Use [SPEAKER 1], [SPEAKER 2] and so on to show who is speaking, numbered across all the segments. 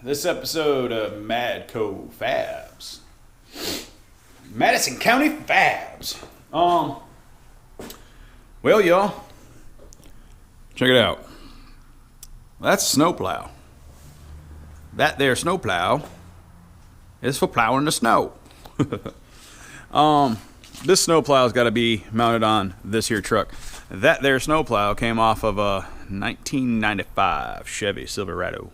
[SPEAKER 1] This episode of Madco Fabs. Madison County Fabs. Well, y'all, check it out. That's a snowplow. That there snowplow is for plowing the snow. This snowplow's got to be mounted on this here truck. That there snowplow came off of a 1995 Chevy Silverado.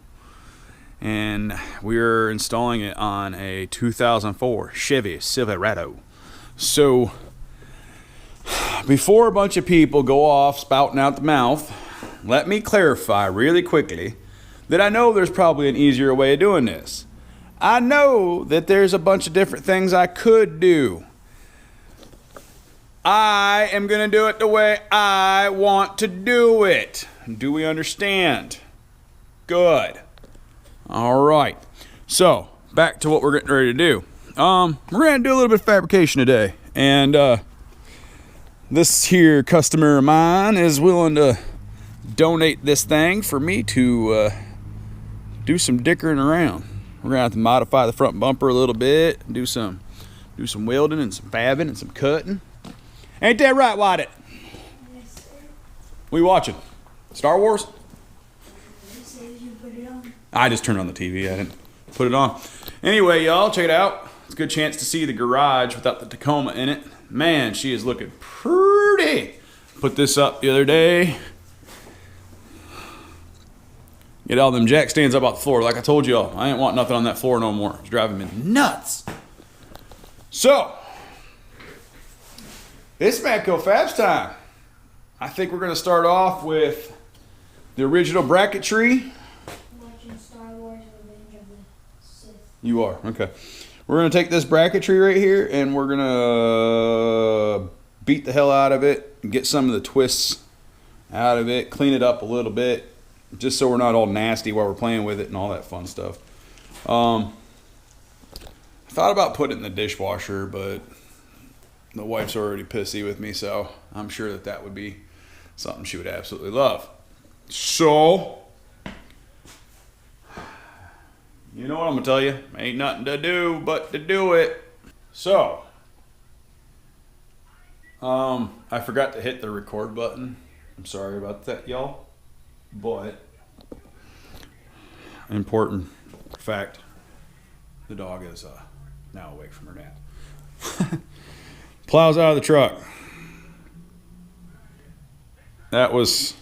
[SPEAKER 1] And we're installing it on a 2004 Chevy Silverado. So, before a bunch of people go off spouting out the mouth, let me clarify really quickly that I know there's probably an easier way of doing this. I know that there's a bunch of different things I could do. I am going to do it the way I want to do it. Do we understand? Good. All right. So, back to what we're getting ready to do. We're going to do a little bit of fabrication today. And this here customer of mine is willing to donate this thing for me to do some dickering around. We're going to have to modify the front bumper a little bit, do some welding and some fabbing and some cutting. Ain't that right, Wadit?
[SPEAKER 2] Yes, sir.
[SPEAKER 1] What are you watching? Star Wars?
[SPEAKER 2] You put it on.
[SPEAKER 1] I just turned on the TV. I didn't put it on. Anyway, y'all, check it out. It's a good chance to see the garage without the Tacoma in it. Man, she is looking pretty. Put this up the other day. Get all them jack stands up off the floor. Like I told y'all, I ain't want nothing on that floor no more. It's driving me nuts. So, it's Madco Fabs time. I think we're going to start off with the original bracketry.
[SPEAKER 2] Watching Star Wars: Revenge of the Sith.
[SPEAKER 1] You are, okay. We're going to take this bracketry right here and we're going to beat the hell out of it and get some of the twists out of it, clean it up a little bit, just so we're not all nasty while we're playing with it and all that fun stuff. I thought about putting it in the dishwasher, but the wife's already pissy with me, so I'm sure that would be something she would absolutely love. So, you know what I'm going to tell you? Ain't nothing to do but to do it. So, I forgot to hit the record button. I'm sorry about that, y'all. But, important fact, the dog is now awake from her nap. Plow's out of the truck. That was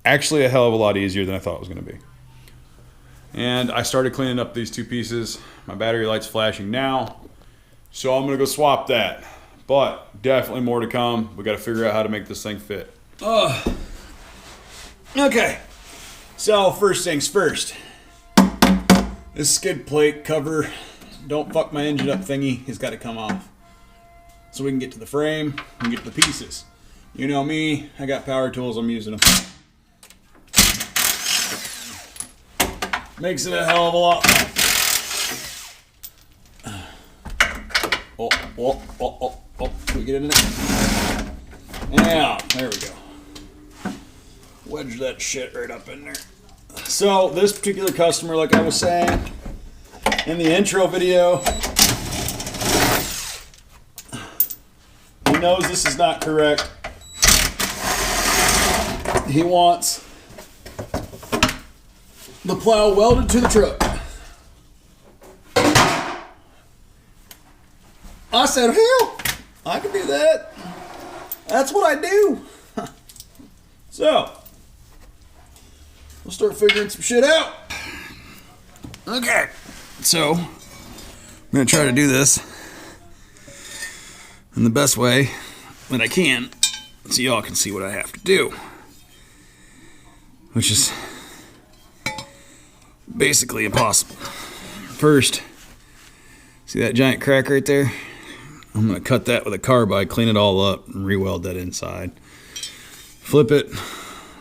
[SPEAKER 1] actually a hell of a lot easier than I thought it was going to be. And I started cleaning up these two pieces. My battery light's flashing now. So I'm going to go swap that. But definitely more to come. We got to figure out how to make this thing fit. Okay. So first things first. This skid plate cover, don't fuck my engine up thingy, has got to come off. So we can get to the frame and get to the pieces. You know me, I got power tools, I'm using them. Makes it a hell of a lot. Can we get it in there? Yeah, there we go. Wedge that shit right up in there. So this particular customer, like I was saying in the intro video, he knows this is not correct. He wants the plow welded to the truck. I said, hell, I can do that. That's what I do. So, we'll start figuring some shit out. Okay, so I'm going to try to do this in the best way that I can so y'all can see what I have to do, which is basically impossible. First, see that giant crack right there? I'm going to cut that with a carbide, clean it all up, and re-weld that inside. Flip it,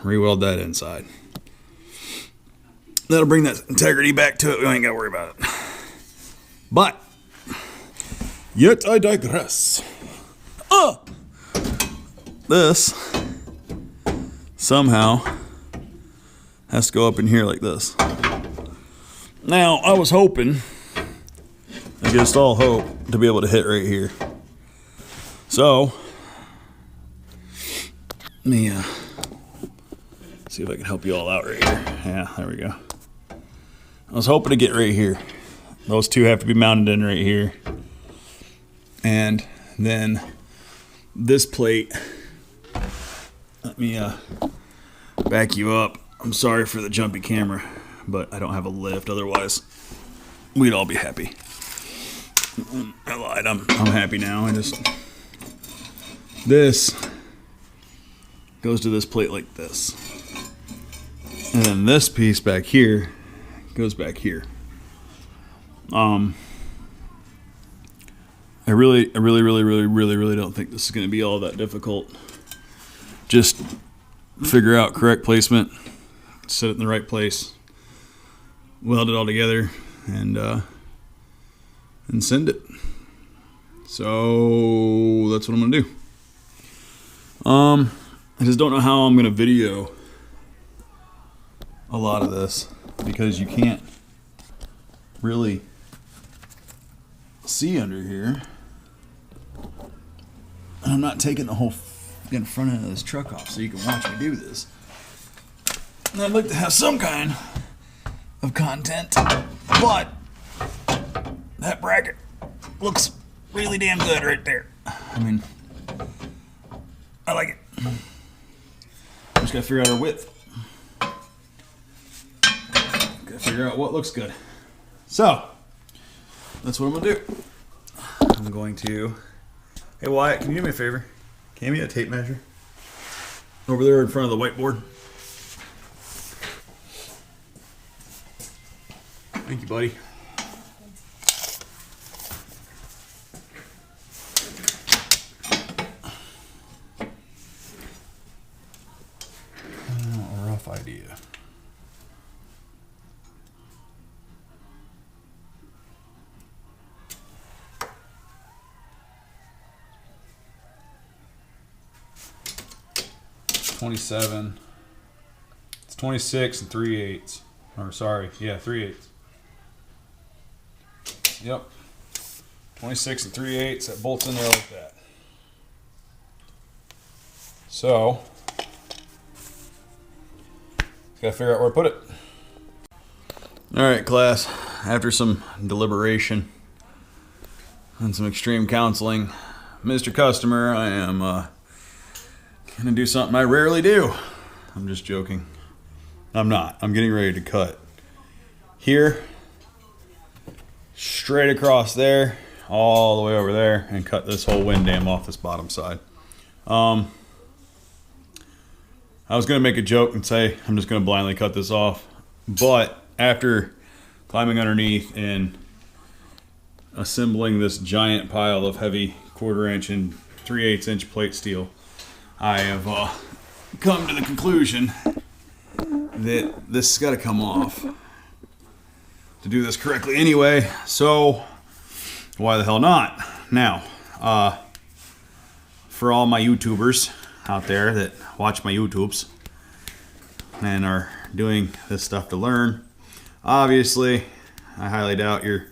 [SPEAKER 1] re-weld that inside. That'll bring that integrity back to it. We ain't got to worry about it. But, yet I digress. This somehow has to go up in here like this. Now, I was hoping, against all hope, to be able to hit right here. So, let me see if I can help you all out right here. Yeah, there we go. I was hoping to get right here. Those two have to be mounted in right here. And then this plate, let me back you up. I'm sorry for the jumpy camera, but I don't have a lift. Otherwise, we'd all be happy. I lied. I'm happy now. This goes to this plate like this. And then this piece back here goes back here. I really don't think this is going to be all that difficult. Just figure out correct placement, set it in the right place, weld it all together, and send it. So that's what I'm gonna do. I just don't know how I'm gonna video a lot of this because you can't really see under here. And I'm not taking the whole in front end of this truck off so you can watch me do this. And I'd like to have some kind of content, but that bracket looks really damn good right there. I mean, I like it. Just gotta figure out our width. Gotta figure out what looks good. So, that's what I'm gonna do. I'm going to... Hey Wyatt, can you do me a favor? Can you give me a tape measure? Over there in front of the whiteboard. Thank you, buddy. A rough idea. It's 26 and 3/8. Or sorry, yeah, 3/8. Yep. 26 and 3/8. That bolts in there like that. So, gotta figure out where to put it. Alright, class. After some deliberation and some extreme counseling, Mr. Customer, I am gonna do something I rarely do. I'm just joking. I'm not. I'm getting ready to cut here, straight across there, all the way over there, and cut this whole wind dam off this bottom side. I was gonna make a joke and say I'm just gonna blindly cut this off, but after climbing underneath and assembling this giant pile of heavy 1/4 inch and 3/8 inch plate steel, I have come to the conclusion that this has got to come off to do this correctly anyway, so why the hell not? Now, for all my YouTubers out there that watch my YouTubes and are doing this stuff to learn, obviously, I highly doubt you're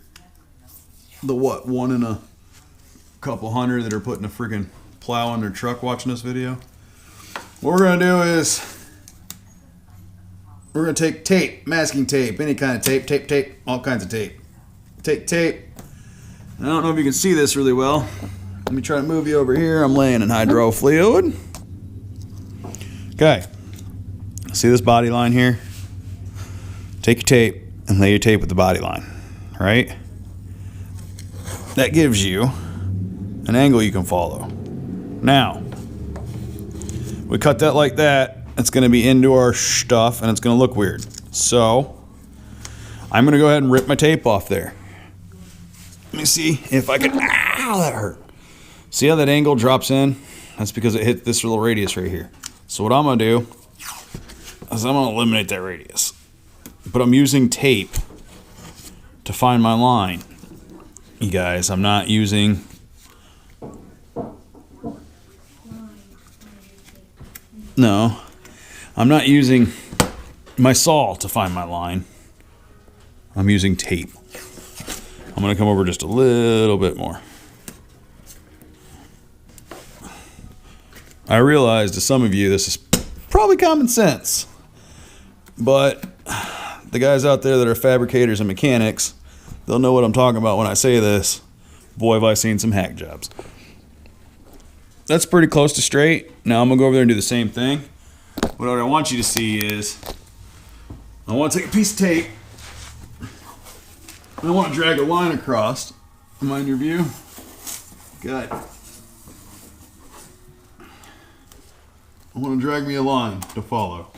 [SPEAKER 1] the one in a couple hundred that are putting a freaking plow on their truck watching this video. What we're gonna do is we're gonna take tape, masking tape, any kind of tape, all kinds of tape. Take tape. I don't know if you can see this really well. Let me try to move you over here. I'm laying in hydro fluid. Okay. See this body line here? Take your tape and lay your tape with the body line, right? That gives you an angle you can follow. Now, we cut that like that, it's gonna be into our stuff and it's gonna look weird. So, I'm gonna go ahead and rip my tape off there. Let me see if I can, ow, that hurt. See how that angle drops in? That's because it hit this little radius right here. So what I'm gonna do is I'm gonna eliminate that radius. But I'm using tape to find my line. You guys, I'm not using I'm not using my saw to find my line. I'm using tape. I'm going to come over just a little bit more. I realize to some of you this is probably common sense, but the guys out there that are fabricators and mechanics, they'll know what I'm talking about when I say this. Boy, have I seen some hack jobs. That's pretty close to straight. Now I'm going to go over there and do the same thing. But what I want you to see is, I want to take a piece of tape, and I want to drag a line across. Am I in your view? Good. I want to drag me a line to follow.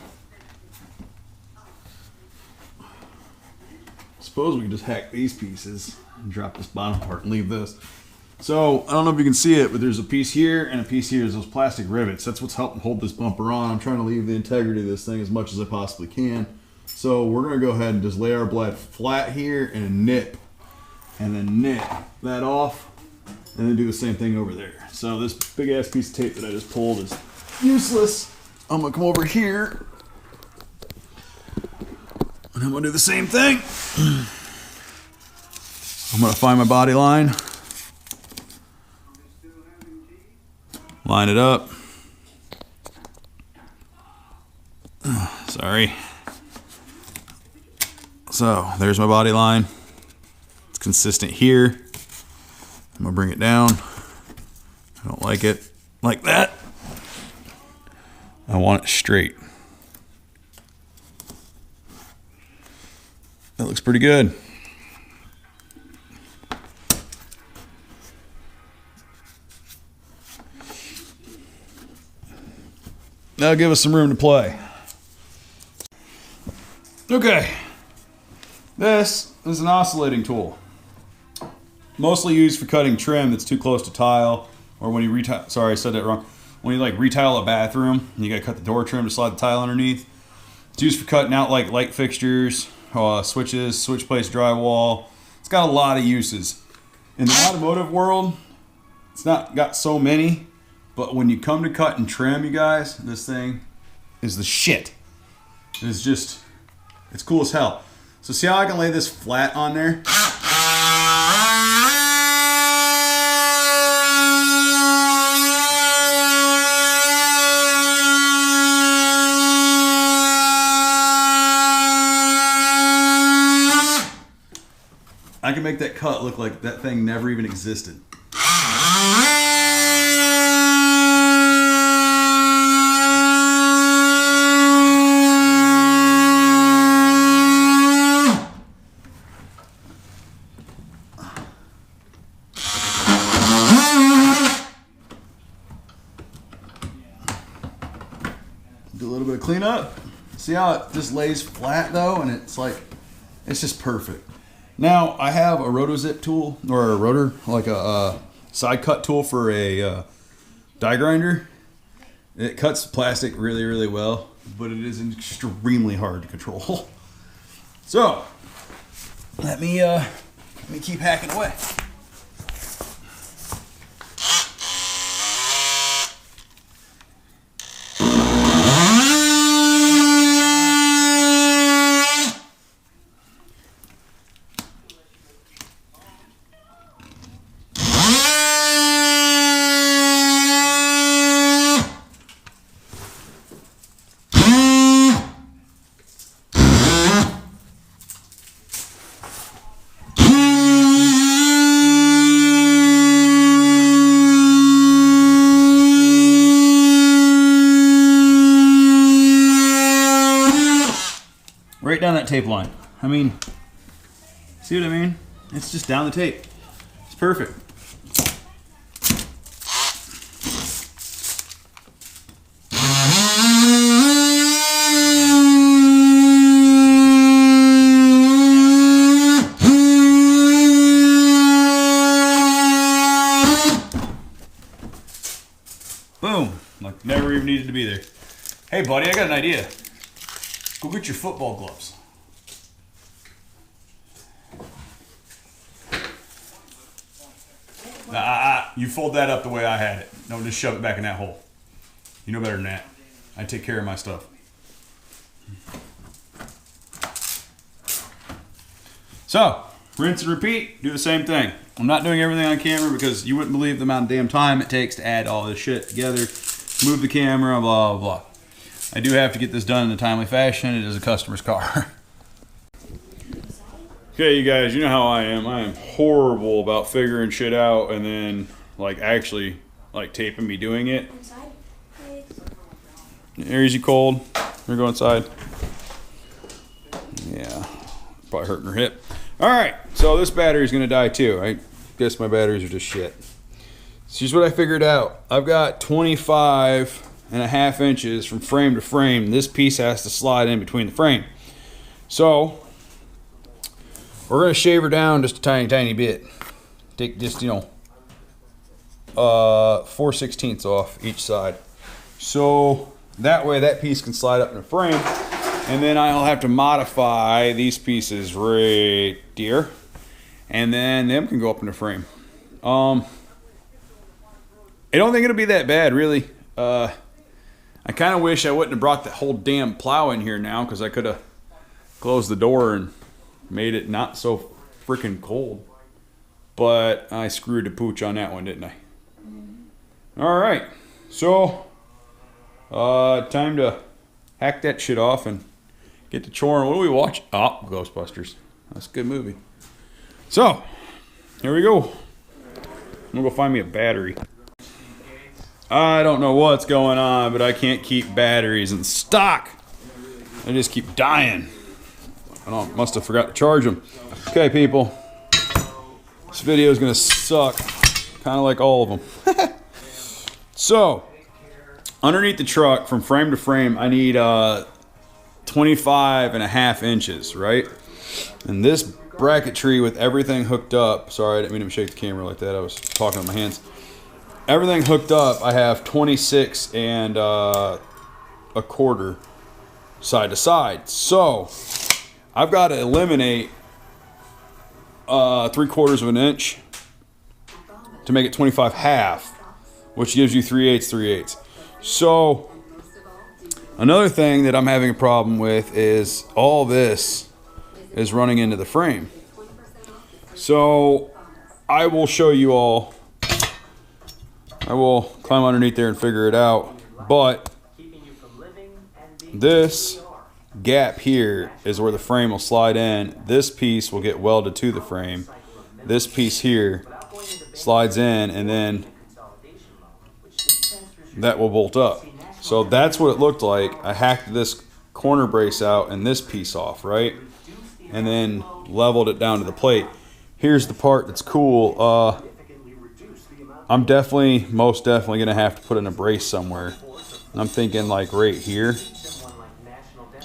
[SPEAKER 1] Suppose we can just hack these pieces and drop this bottom part and leave this. So, I don't know if you can see it, but there's a piece here and a piece here. There's those plastic rivets. That's what's helping hold this bumper on. I'm trying to leave the integrity of this thing as much as I possibly can. So, we're going to go ahead and just lay our blade flat here and nip. And then nip that off. And then do the same thing over there. So, this big ass piece of tape that I just pulled is useless. I'm going to come over here. And I'm going to do the same thing. I'm going to find my body line. Line it up. Sorry. So, there's my body line. It's consistent here. I'm going to bring it down. I don't like it like that. I want it straight. That looks pretty good. That'll give us some room to play. Okay. This is an oscillating tool. Mostly used for cutting trim that's too close to tile, or when you retile, sorry I said that wrong. When you like retile a bathroom and you gotta cut the door trim to slide the tile underneath. It's used for cutting out like light fixtures, switches, switch place drywall. It's got a lot of uses. In the automotive world, it's not got so many, but when you come to cut and trim, you guys, this thing is the shit. It's just, it's cool as hell. So see how I can lay this flat on there? I can make that cut look like that thing never even existed. Do a little bit of cleanup. See how it just lays flat though, and it's like, it's just perfect. Now I have a rotozip tool, or a rotor, like a side cut tool for a die grinder. It cuts plastic really, really well, but it is extremely hard to control. So let me keep hacking away. Right down that tape line. I mean, see what I mean? It's just down the tape. It's perfect. Boom. Like never even needed to be there. Hey buddy, I got an idea. Go get your football gloves. You fold that up the way I had it. Don't just shove it back in that hole. You know better than that. I take care of my stuff. So, rinse and repeat, do the same thing. I'm not doing everything on camera because you wouldn't believe the amount of damn time it takes to add all this shit together. Move the camera, blah, blah, blah. I do have to get this done in a timely fashion. It is a customer's car. Okay, you guys, you know how I am. I am horrible about figuring shit out and then, like, actually, like, taping me doing it. Area's you cold? We're going inside. Yeah, probably hurting her hip. All right, so this battery's gonna die too. I guess my batteries are just shit. So here's what I figured out. I've got 25.5 inches from frame to frame. This piece has to slide in between the frame. So we're gonna shave her down just a tiny bit. Take just, 4/16 off each side. So that way that piece can slide up in the frame. And then I'll have to modify these pieces right here. And then them can go up in the frame. I don't think it'll be that bad, really. I kind of wish I wouldn't have brought the whole damn plow in here now, because I could have closed the door and made it not so freaking cold. But I screwed the pooch on that one, didn't I? Alright, so time to hack that shit off and get to choring. What do we watch? Oh, Ghostbusters. That's a good movie. So, here we go. I'm gonna go find me a battery. I don't know what's going on, but I can't keep batteries in stock. I just keep dying. Must have forgot to charge them. Okay, people. This video is gonna suck. Kind of like all of them. So, underneath the truck, from frame to frame, I need 25.5 inches, right? And this bracketry with everything hooked up, sorry, I didn't mean to shake the camera like that, I was talking with my hands. Everything hooked up, I have 26 and a quarter side to side. So, I've got to eliminate 3/4 of an inch to make it 25.5, which gives you 3/8. So, another thing that I'm having a problem with is all this is running into the frame. So I will show you all. I will climb underneath there and figure it out. But this gap here is where the frame will slide in. This piece will get welded to the frame. This piece here slides in, and then that will bolt up. So that's what it looked like. I hacked this corner brace out and this piece off, right? And then leveled it down to the plate. Here's the part that's cool. I'm most definitely gonna have to put in a brace somewhere. I'm thinking like right here.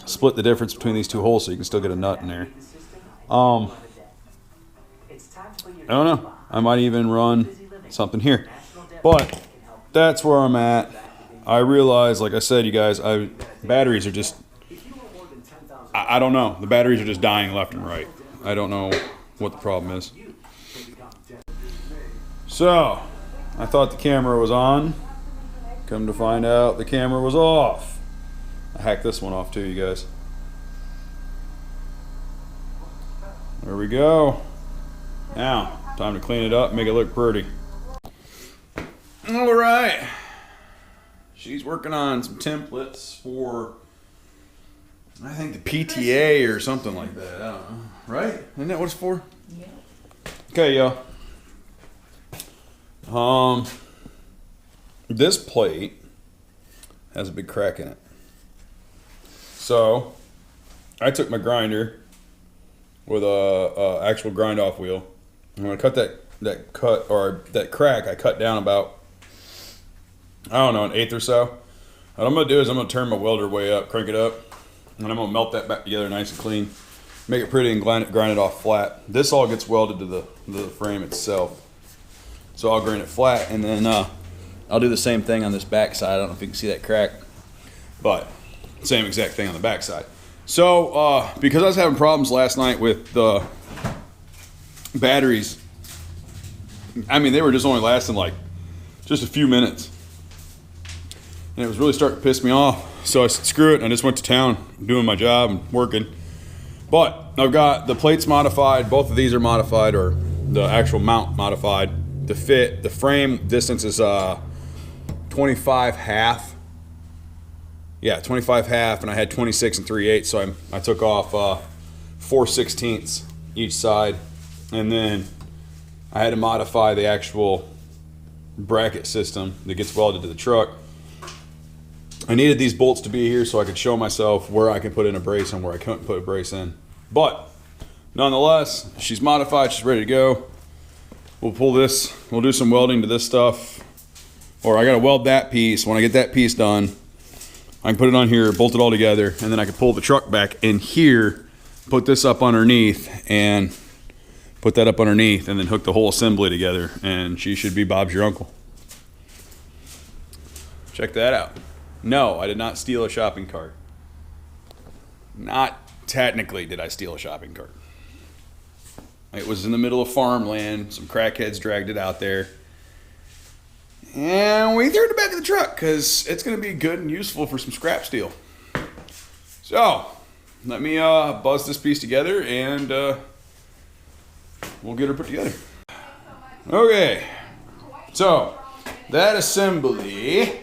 [SPEAKER 1] Split the difference between these two holes so you can still get a nut in there. I don't know. I might even run something here. But that's where I'm at. I realize, like I said, you guys, batteries are just, I don't know. The batteries are just dying left and right. I don't know what the problem is. So, I thought the camera was on. Come to find out the camera was off. I hacked this one off too, you guys. There we go. Now, time to clean it up and make it look pretty. All right. She's working on some templates for, I think, the PTA or something like that. I don't know. Right? Isn't that what it's for? Yeah. Okay, y'all. This plate has a big crack in it. So, I took my grinder with a actual grind off wheel. I'm gonna cut that crack I cut down about, I don't know, an eighth or so. What I'm gonna do is I'm gonna turn my welder way up, crank it up, and I'm gonna melt that back together nice and clean, make it pretty, and grind it off flat. This all gets welded to the frame itself. So I'll grind it flat, and then I'll do the same thing on this back side. I don't know if you can see that crack, but same exact thing on the back side. So because I was having problems last night with the batteries, I mean, they were just only lasting like just a few minutes. And it was really starting to piss me off. So I said, screw it, and I just went to town doing my job and working. But I've got the plates modified. Both of these are modified, or the actual mount modified to fit. The frame distance is 25 half. Yeah, 25 half, and I had 26 and 3/8, so I took off 4/16 each side, and then I had to modify the actual bracket system that gets welded to the truck. I needed these bolts to be here so I could show myself where I can put in a brace and where I couldn't put a brace in. But nonetheless, she's modified, she's ready to go. We'll pull this, we'll do some welding to this stuff. Or I gotta weld that piece. When I get that piece done, I can put it on here, bolt it all together, and then I can pull the truck back in here, put this up underneath, and put that up underneath, and then hook the whole assembly together, and she should be Bob's your uncle. Check that out. No, I did not steal a shopping cart. Not technically did I steal a shopping cart. It was in the middle of farmland. Some crackheads dragged it out there. And we threw it in the back of the truck because it's going to be good and useful for some scrap steel. So, let me buzz this piece together and we'll get her put together. Okay, so that assembly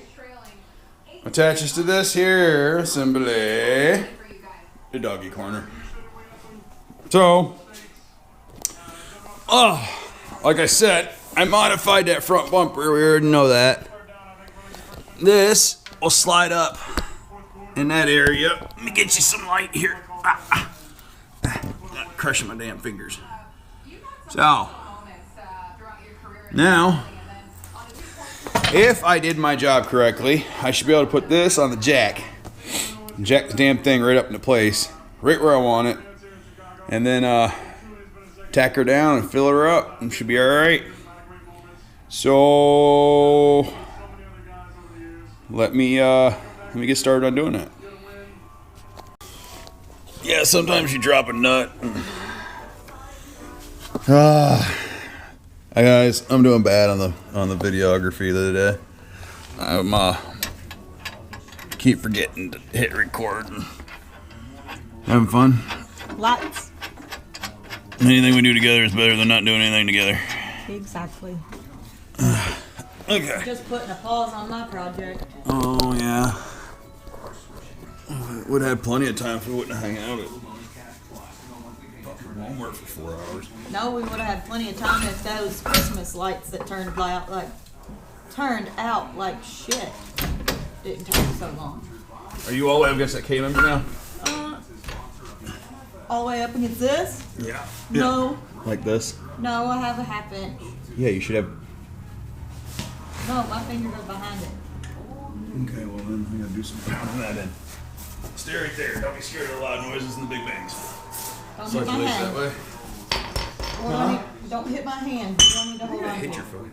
[SPEAKER 1] attaches to this here assembly, the doggy corner. So, like I said, I modified that front bumper. We already know that. This will slide up in that area. Let me get you some light here. Crushing my damn fingers. So, now, if I did my job correctly, I should be able to put this on the jack. Jack the damn thing right up into place, right where I want it. And then tack her down and fill her up, and should be alright. So let me get started on doing that. Yeah, sometimes you drop a nut. Hi guys, I'm doing bad on the videography the other day. I'm keep forgetting to hit record. And having fun?
[SPEAKER 3] Lots.
[SPEAKER 1] Anything we do together is better than not doing anything together.
[SPEAKER 3] Exactly.
[SPEAKER 1] Okay.
[SPEAKER 3] Just putting a pause on my project.
[SPEAKER 1] Oh yeah. Would have had plenty of time if we wouldn't hang out at Walmart for 4 hours.
[SPEAKER 3] No, we would have had plenty of time if those Christmas lights that turned out like shit didn't take so long.
[SPEAKER 1] Are you all the way up against that K member now?
[SPEAKER 3] All the way up against this?
[SPEAKER 1] Yeah.
[SPEAKER 3] No.
[SPEAKER 1] Like this?
[SPEAKER 3] No, I have a ½ inch.
[SPEAKER 1] Yeah, you should have.
[SPEAKER 3] No, my finger goes behind it.
[SPEAKER 1] Okay, well then I gotta do some pounding that in. Stay right there. Don't be scared of the loud noises and the big bangs.
[SPEAKER 3] Don't hit my hand.
[SPEAKER 1] That way.
[SPEAKER 3] Or don't hit my hand. You don't need to hold on.
[SPEAKER 1] Hit your phone.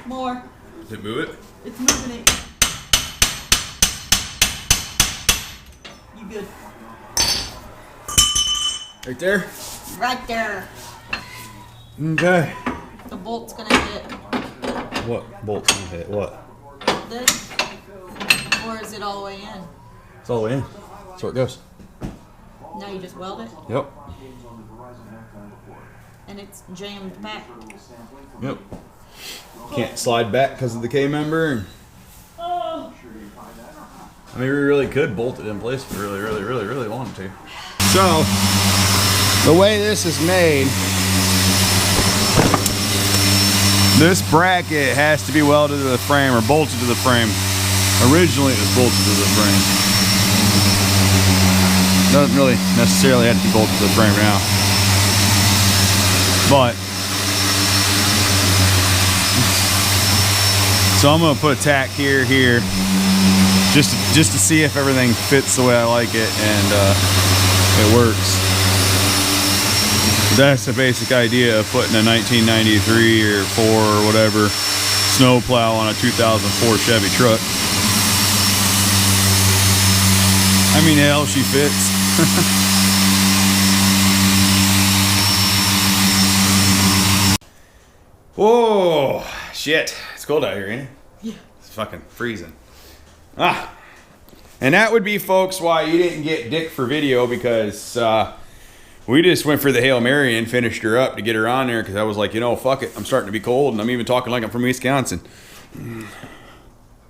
[SPEAKER 3] More.
[SPEAKER 1] Did it move it?
[SPEAKER 3] It's moving it. You good?
[SPEAKER 1] Right there?
[SPEAKER 3] Right there.
[SPEAKER 1] Okay.
[SPEAKER 3] The bolt's gonna hit
[SPEAKER 1] What bolt's gonna hit? What?
[SPEAKER 3] this, or is it all the way in?
[SPEAKER 1] It's all the way in. That's where it goes.
[SPEAKER 3] Now you just weld it,
[SPEAKER 1] Yep.
[SPEAKER 3] and it's jammed back.
[SPEAKER 1] Yep. Can't slide back because of the K member.
[SPEAKER 3] Oh.
[SPEAKER 1] I mean, we really could bolt it in place if we really wanted to. So, the way this is made, this bracket has to be welded to the frame or bolted to the frame. Originally, it was bolted to the frame. Doesn't really necessarily have to be bolted to the frame now. But, so I'm gonna put a tack here, just to see if everything fits the way I like it and it works. That's the basic idea of putting a 1993 or 4 or whatever snow plow on a 2004 Chevy truck. I mean, hell, she fits. Whoa, shit. It's cold out here, ain't it?
[SPEAKER 3] Yeah.
[SPEAKER 1] It's fucking freezing. Ah. And that would be, folks, why you didn't get Dick for video, because we just went for the Hail Mary and finished her up to get her on there, because I was like, you know, fuck it. I'm starting to be cold, and I'm even talking like I'm from Wisconsin.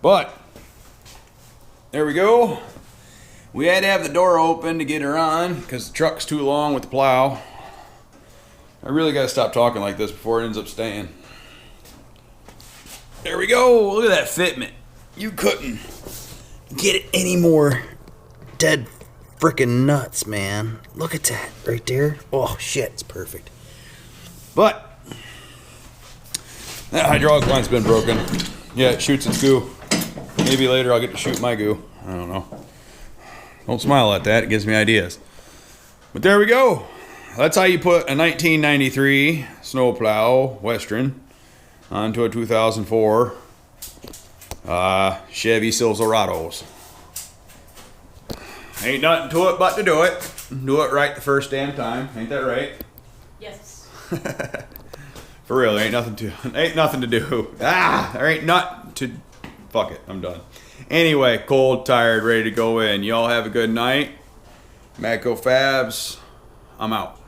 [SPEAKER 1] But there we go. We had to have the door open to get her on because the truck's too long with the plow. I really got to stop talking like this before it ends up staying. There we go. Look at that fitment. You couldn't get it any more dead freaking nuts, man. Look at that right there. Oh, shit. It's perfect. But that hydraulic line's been broken. Yeah, it shoots its goo. Maybe later I'll get to shoot my goo. I don't know. Don't smile at that. It gives me ideas. But there we go. That's how you put a 1993 snowplow Westren onto a 2004 Chevy Silverados. Ain't nothing to it but to do it. Do it right the first damn time. Ain't that right?
[SPEAKER 3] Yes.
[SPEAKER 1] For real, there ain't nothing to do. There ain't nothing to. Fuck it, I'm done. Anyway, cold, tired, ready to go in. Y'all have a good night. Matco Fabs, I'm out.